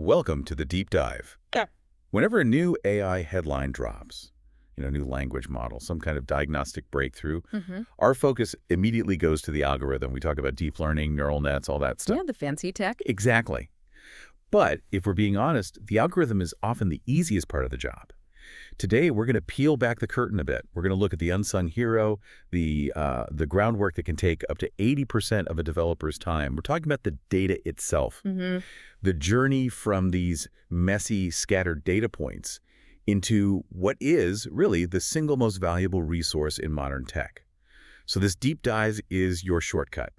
Welcome to the deep dive. Yeah. Whenever a new AI headline drops, new language model, some kind of diagnostic breakthrough, Mm-hmm. our focus immediately goes to the algorithm. We talk about deep learning, neural nets, all that stuff. Yeah, the fancy tech. Exactly. But if we're being honest, the algorithm is often the easiest part of the job. Today, we're going to peel back the curtain a bit. We're going to look at the unsung hero, the groundwork that can take up to 80% of a developer's time. We're talking about the data itself, Mm-hmm. the journey from these messy, scattered data points into what is really the single most valuable resource in modern tech. So this deep dive is your shortcut.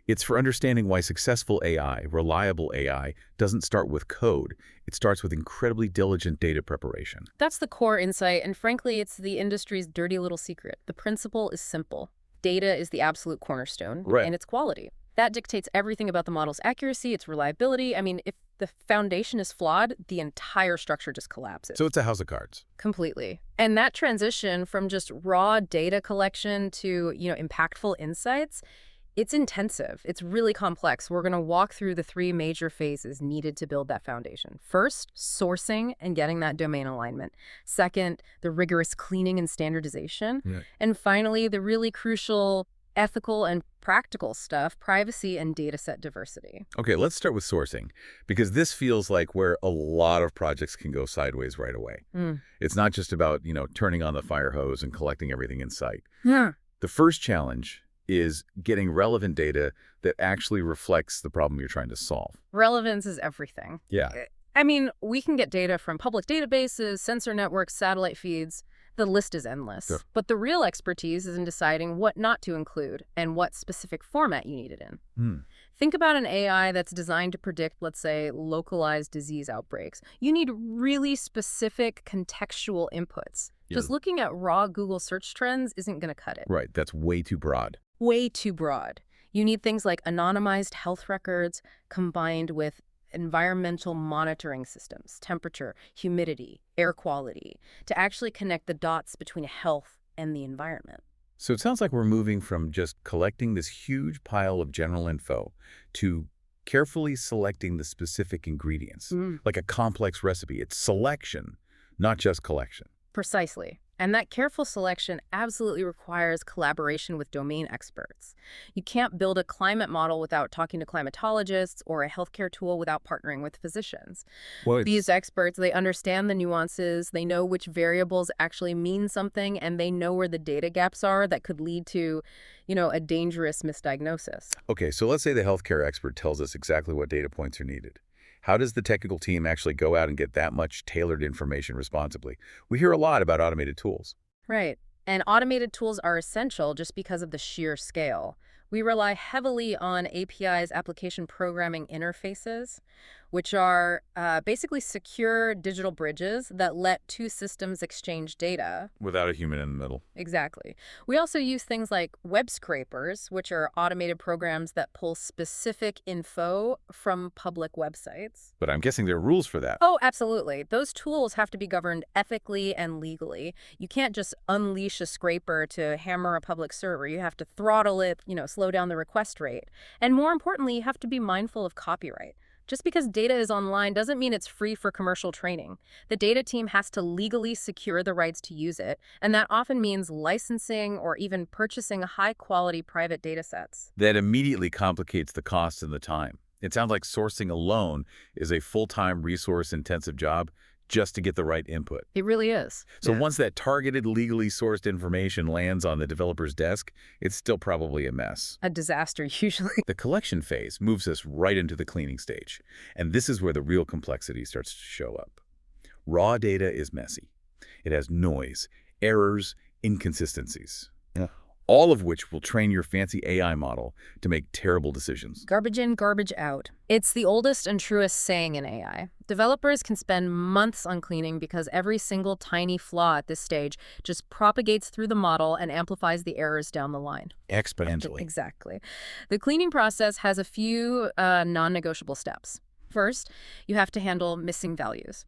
It's for understanding why successful AI, reliable AI, doesn't start with code. It starts with incredibly diligent data preparation. That's the core insight, and frankly, it's the industry's dirty little secret. The principle is simple. Data is the absolute cornerstone, Right. and its quality. That dictates everything about the model's accuracy, its reliability. I mean, if the foundation is flawed, the entire structure just collapses. So it's a house of cards. Completely. And that transition from just raw data collection to, impactful insights, it's intensive. It's really complex. We're going to walk through the three major phases needed to build that foundation. First, sourcing and getting that domain alignment. Second, the rigorous cleaning and standardization. Right. And finally, the really crucial ethical and practical stuff, privacy and dataset diversity. Okay, let's start with sourcing, because this feels like where a lot of projects can go sideways right away. It's not just about, turning on the fire hose and collecting everything in sight. Yeah. The first challenge is getting relevant data that actually reflects the problem you're trying to solve. Relevance is everything. Yeah. I mean, we can get data from public databases, sensor networks, satellite feeds. The list is endless. Sure. But the real expertise is in deciding what not to include and what specific format you need it in. Think about an AI that's designed to predict, let's say, localized disease outbreaks. You need really specific contextual inputs. Yeah. Just looking at raw Google search trends isn't going to cut it. Right, that's way too broad. Way too broad. You need things like anonymized health records combined with environmental monitoring systems, temperature, humidity, air quality, to actually connect the dots between health and the environment. So it sounds like we're moving from just collecting this huge pile of general info to carefully selecting the specific ingredients, like a complex recipe. It's selection, not just collection. Precisely. And that careful selection absolutely requires collaboration with domain experts. You can't build a climate model without talking to climatologists or a healthcare tool without partnering with physicians. Well, These experts, they understand the nuances, they know which variables actually mean something, and they know where the data gaps are that could lead to, a dangerous misdiagnosis. Okay, so let's say the healthcare expert tells us exactly what data points are needed. How does the technical team actually go out and get that much tailored information responsibly? We hear a lot about automated tools. Right. And automated tools are essential just because of the sheer scale. We rely heavily on APIs, application programming interfaces, which are basically secure digital bridges that let two systems exchange data. Without a human in the middle. Exactly. We also use things like web scrapers, which are automated programs that pull specific info from public websites. But I'm guessing there are rules for that. Oh, absolutely. Those tools have to be governed ethically and legally. You can't just unleash a scraper to hammer a public server. You have to throttle it, slow down the request rate. And more importantly, you have to be mindful of copyright. Just because data is online doesn't mean it's free for commercial training. The data team has to legally secure the rights to use it, and that often means licensing or even purchasing high-quality private data sets. That immediately complicates the cost and the time. It sounds like sourcing alone is a full-time, resource-intensive job just to get the right input. It really is. So once that targeted, legally sourced information lands on the developer's desk, it's still probably a mess. A disaster, usually. The collection phase moves us right into the cleaning stage, and this is where the real complexity starts to show up. Raw data is messy. It has noise, errors, inconsistencies. All of which will train your fancy AI model to make terrible decisions. Garbage in, garbage out. It's the oldest and truest saying in AI. Developers can spend months on cleaning because every single tiny flaw at this stage just propagates through the model and amplifies the errors down the line. Exponentially. Exactly. The cleaning process has a few non-negotiable steps. First, you have to handle missing values.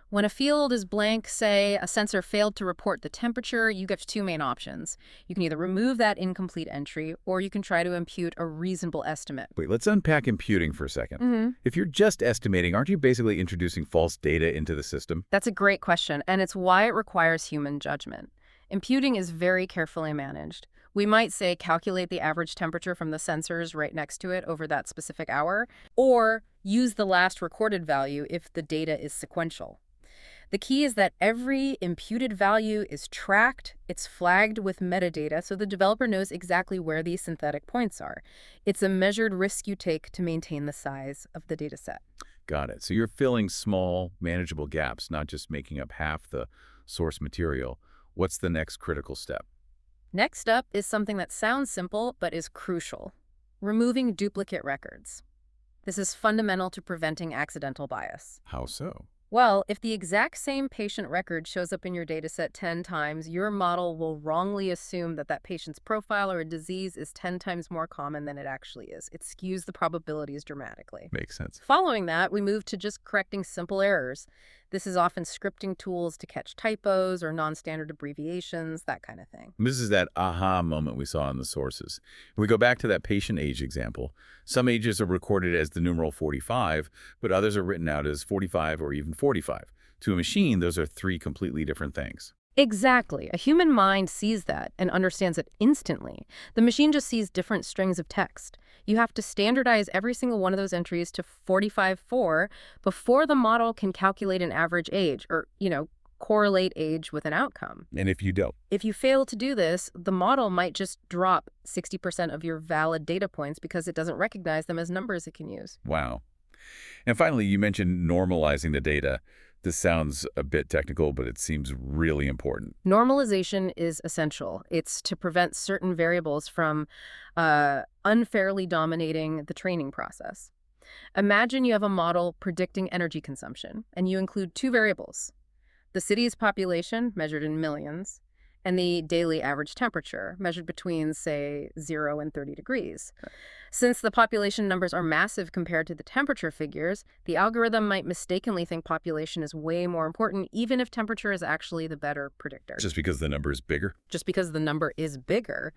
When a field is blank, say a sensor failed to report the temperature, you get two main options. You can either remove that incomplete entry, or you can try to impute a reasonable estimate. Wait, let's unpack imputing for a second. If you're just estimating, aren't you basically introducing false data into the system? That's a great question, and it's why it requires human judgment. Imputing is very carefully managed. We might say calculate the average temperature from the sensors right next to it over that specific hour, or use the last recorded value if the data is sequential. The key is that every imputed value is tracked, it's flagged with metadata so the developer knows exactly where these synthetic points are. It's a measured risk you take to maintain the size of the dataset. Got it. So you're filling small, manageable gaps, not just making up half the source material. What's the next critical step? Next up is something that sounds simple but is crucial: removing duplicate records. This is fundamental to preventing accidental bias. How so? Well, if the exact same patient record shows up in your dataset 10 times, your model will wrongly assume that that patient's profile or disease is 10 times more common than it actually is. It skews the probabilities dramatically. Makes sense. Following that, we move to just correcting simple errors. This is often scripting tools to catch typos or non-standard abbreviations, that kind of thing. This is that aha moment we saw in the sources. If we go back to that patient age example, some ages are recorded as the numeral 45, but others are written out as 45 or even 45. To a machine, those are three completely different things. Exactly. A human mind sees that and understands it instantly. The machine just sees different strings of text. You have to standardize every single one of those entries to 45-4 before the model can calculate an average age or, correlate age with an outcome. And if you don't? If you fail to do this, the model might just drop 60% of your valid data points because it doesn't recognize them as numbers it can use. Wow. And finally, you mentioned normalizing the data. This sounds a bit technical, but it seems really important. Normalization is essential. It's to prevent certain variables from unfairly dominating the training process. Imagine you have a model predicting energy consumption, and you include two variables: the city's population, measured in millions, and the daily average temperature, measured between, say, 0 and 30 degrees. Since the population numbers are massive compared to the temperature figures, the algorithm might mistakenly think population is way more important, even if temperature is actually the better predictor. Just because the number is bigger? Just because the number is bigger.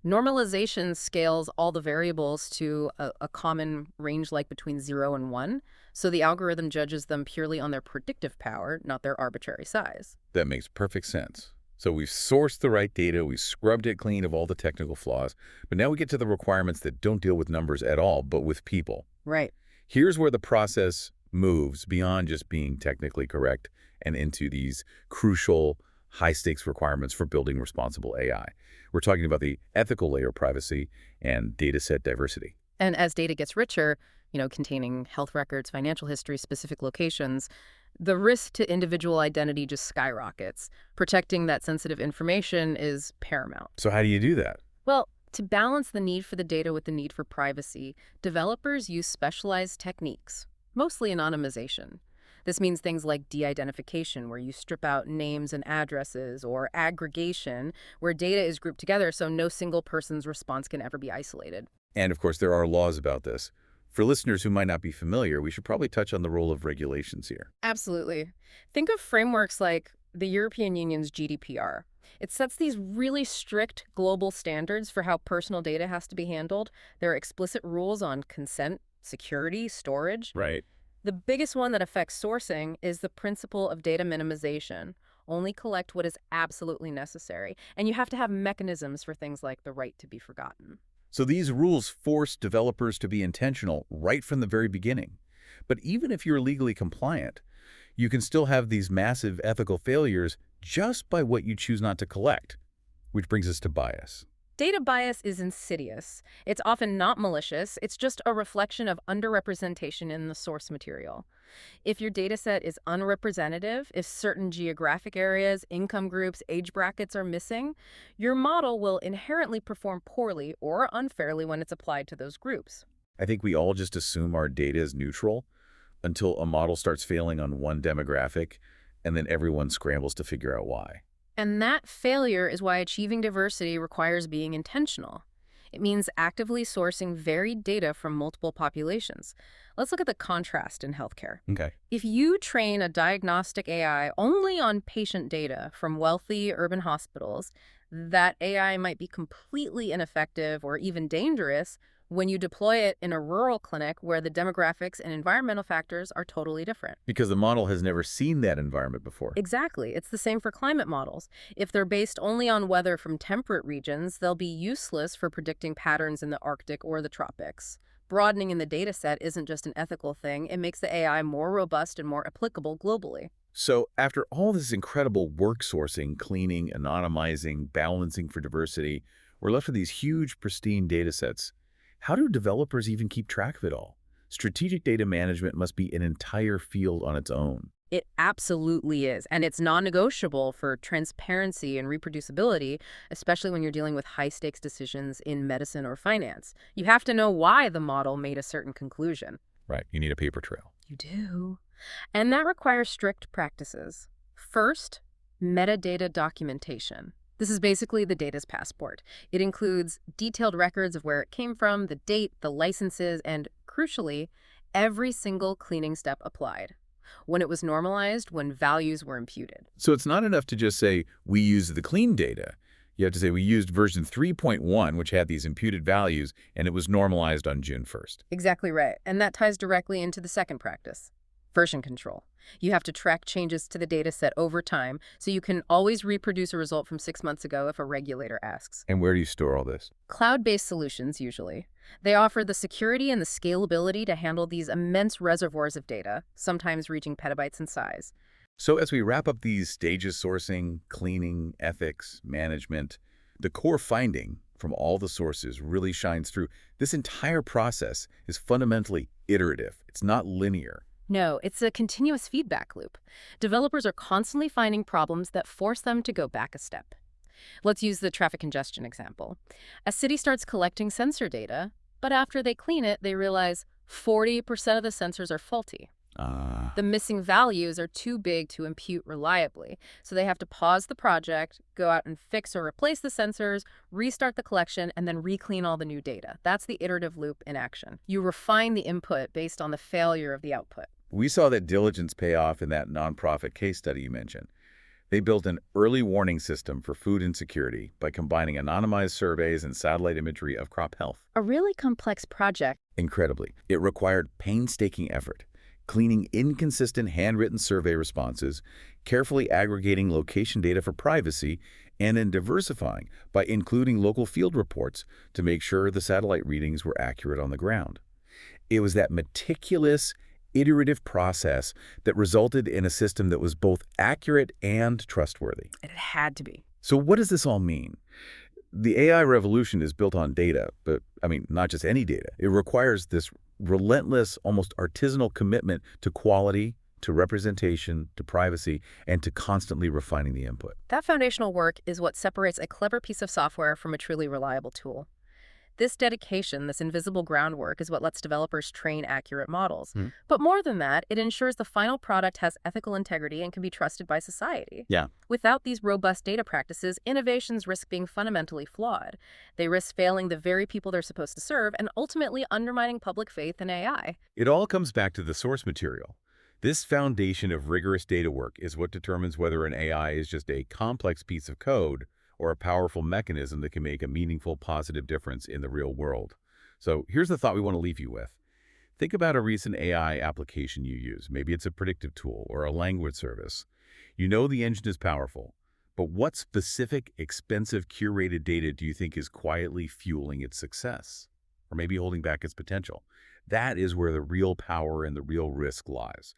Normalization scales all the variables to a common range like between 0 and 1, so the algorithm judges them purely on their predictive power, not their arbitrary size. That makes perfect sense. So we've sourced the right data, we scrubbed it clean of all the technical flaws, but now we get to the requirements that don't deal with numbers at all, but with people. Right. Here's where the process moves beyond just being technically correct and into these crucial high-stakes requirements for building responsible AI. We're talking about the ethical layer of privacy and dataset diversity. And as data gets richer, containing health records, financial history, specific locations, the risk to individual identity just skyrockets. Protecting that sensitive information is paramount. So how do you do that? Well, to balance the need for the data with the need for privacy, developers use specialized techniques, mostly anonymization. This means things like de-identification, where you strip out names and addresses, or aggregation, where data is grouped together so no single person's response can ever be isolated. And of course, there are laws about this. For listeners who might not be familiar, we should probably touch on the role of regulations here. Absolutely. Think of frameworks like the European Union's GDPR. It sets these really strict global standards for how personal data has to be handled. There are explicit rules on consent, security, storage. Right. The biggest one that affects sourcing is the principle of data minimization. Only collect what is absolutely necessary. And you have to have mechanisms for things like the right to be forgotten. So these rules force developers to be intentional right from the very beginning. But even if you're legally compliant, you can still have these massive ethical failures just by what you choose not to collect, which brings us to bias. Data bias is insidious. It's often not malicious. It's just a reflection of underrepresentation in the source material. If your dataset is unrepresentative, if certain geographic areas, income groups, age brackets are missing, your model will inherently perform poorly or unfairly when it's applied to those groups. I think we all just assume our data is neutral until a model starts failing on one demographic, and then everyone scrambles to figure out why. And that failure is why achieving diversity requires being intentional. It means actively sourcing varied data from multiple populations. Let's look at the contrast in healthcare. Okay. If you train a diagnostic AI only on patient data from wealthy urban hospitals, that AI might be completely ineffective or even dangerous when you deploy it in a rural clinic where the demographics and environmental factors are totally different. Because the model has never seen that environment before. Exactly. It's the same for climate models. If they're based only on weather from temperate regions, they'll be useless for predicting patterns in the Arctic or the tropics. Broadening in the data set isn't just an ethical thing, it makes the AI more robust and more applicable globally. So after all this incredible work sourcing, cleaning, anonymizing, balancing for diversity, we're left with these huge, pristine data sets. How do developers even keep track of it all? Strategic data management must be an entire field on its own. It absolutely is, and it's non-negotiable for transparency and reproducibility, especially when you're dealing with high-stakes decisions in medicine or finance. You have to know why the model made a certain conclusion. Right, you need a paper trail. You do. And that requires strict practices. First, metadata documentation. This is basically the data's passport. It includes detailed records of where it came from, the date, the licenses, and, crucially, every single cleaning step applied. When it was normalized, when values were imputed. So it's not enough to just say, we used the clean data. You have to say, we used version 3.1, which had these imputed values, and it was normalized on June 1st. Exactly right. And that ties directly into the second practice, version control. You have to track changes to the data set over time, so you can always reproduce a result from 6 months ago if a regulator asks. And where do you store all this? Cloud-based solutions, usually. They offer the security and the scalability to handle these immense reservoirs of data, sometimes reaching petabytes in size. So as we wrap up these stages, sourcing, cleaning, ethics, management, the core finding from all the sources really shines through. This entire process is fundamentally iterative. It's not linear. No, it's a continuous feedback loop. Developers are constantly finding problems that force them to go back a step. Let's use the traffic congestion example. A city starts collecting sensor data, but after they clean it, they realize 40% of the sensors are faulty. The missing values are too big to impute reliably, so they have to pause the project, go out and fix or replace the sensors, restart the collection, and then re-clean all the new data. That's the iterative loop in action. You refine the input based on the failure of the output. We saw that diligence pay off in that nonprofit case study you mentioned. They built an early warning system for food insecurity by combining anonymized surveys and satellite imagery of crop health. A really complex project. Incredibly, it required painstaking effort, cleaning inconsistent handwritten survey responses, carefully aggregating location data for privacy, and then diversifying by including local field reports to make sure the satellite readings were accurate on the ground. It was that meticulous, iterative process that resulted in a system that was both accurate and trustworthy. It had to be. So what does this all mean? The AI revolution is built on data, but not just any data. It requires this relentless, almost artisanal commitment to quality, to representation, to privacy, and to constantly refining the input. That foundational work is what separates a clever piece of software from a truly reliable tool. This dedication, this invisible groundwork, is what lets developers train accurate models. But more than that, it ensures the final product has ethical integrity and can be trusted by society. Yeah. Without these robust data practices, innovations risk being fundamentally flawed. They risk failing the very people they're supposed to serve and ultimately undermining public faith in AI. It all comes back to the source material. This foundation of rigorous data work is what determines whether an AI is just a complex piece of code or a powerful mechanism that can make a meaningful, positive difference in the real world. So here's the thought we want to leave you with. Think about a recent AI application you use. Maybe it's a predictive tool or a language service. You know the engine is powerful, but what specific, expensive, curated data do you think is quietly fueling its success? Or maybe holding back its potential? That is where the real power and the real risk lies.